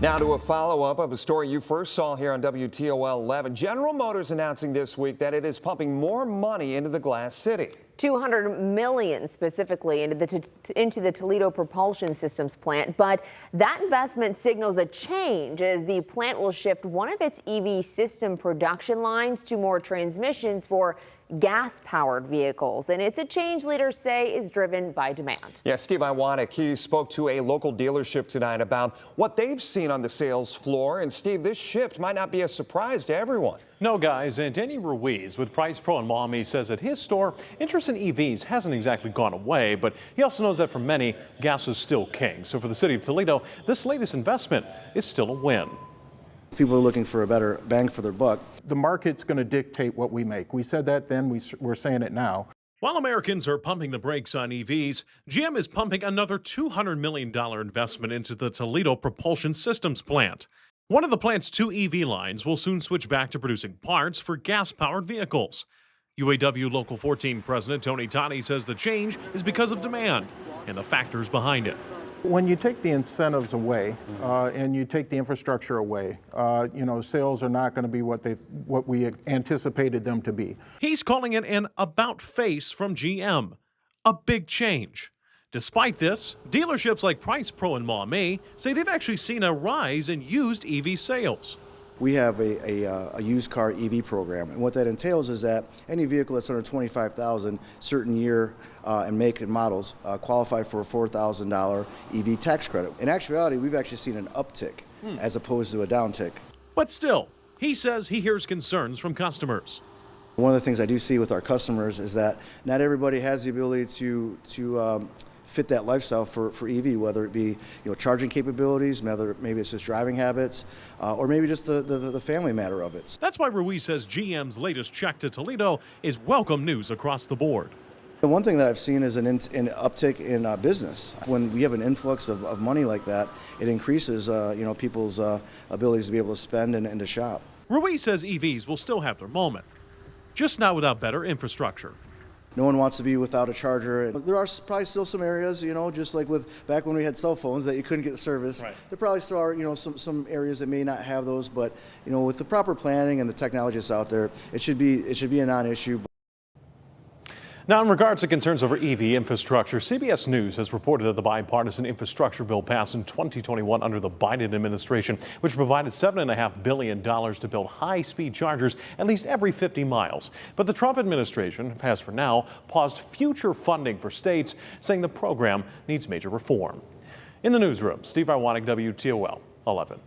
Now to a follow-up of a story you first saw here on WTOL 11. General Motors announcing this week that it is pumping more money into the Glass City. $200 million specifically into the Toledo Propulsion Systems Plant. But that investment signals a change as the plant will shift one of its EV system production lines to more transmissions for gas-powered vehicles. And it's a change leaders say is driven by demand. Yeah, Steve Iwanek, he spoke to a local dealership tonight about what they've seen on the sales floor. And Steve, this shift might not be a surprise to everyone. No, guys, and Danny Ruiz with Price Pro in Maumee says at his store, interest in EVs hasn't exactly gone away, but he also knows that for many, gas is still king. So for the city of Toledo, this latest investment is still a win. People are looking for a better bang for their buck. The market's going to dictate what we make. We said that then, we're saying it now. While Americans are pumping the brakes on EVs, GM is pumping another $200 million investment into the Toledo Propulsion Systems Plant. One of the plant's 2 EV lines will soon switch back to producing parts for gas-powered vehicles. UAW Local 14 President Tony Totti says the change is because of demand and the factors behind it. When you take the incentives away and you take the infrastructure away, sales are not going to be what we anticipated them to be. He's calling it an about-face from GM, a big change. Despite this, dealerships like Price Pro and Maumee say they've actually seen a rise in used EV sales. We have a used car EV program, and what that entails is that any vehicle that's under $25,000, certain year and make and models qualify for a $4,000 EV tax credit. In actuality, we've actually seen an uptick as opposed to a downtick. But still, he says he hears concerns from customers. One of the things I do see with our customers is that not everybody has the ability to fit that lifestyle for EV, whether it be charging capabilities, maybe it's just driving habits, or maybe just the family matter of it. That's why Ruiz says GM's latest check to Toledo is welcome news across the board. The one thing that I've seen is an uptick in business. When we have an influx of money like that, it increases people's abilities to be able to spend and to shop. Ruiz says EVs will still have their moment, just not without better infrastructure. No one wants to be without a charger. There are probably still some areas, just like with back when we had cell phones that you couldn't get service. Right. There probably still are, some areas that may not have those, but with the proper planning and the technology that's out there, it should be a non-issue. Now, in regards to concerns over EV infrastructure, CBS News has reported that the bipartisan infrastructure bill passed in 2021 under the Biden administration, which provided $7.5 billion to build high-speed chargers at least every 50 miles. But the Trump administration has, for now, paused future funding for states, saying the program needs major reform. In the newsroom, Steve Iwanek, WTOL 11.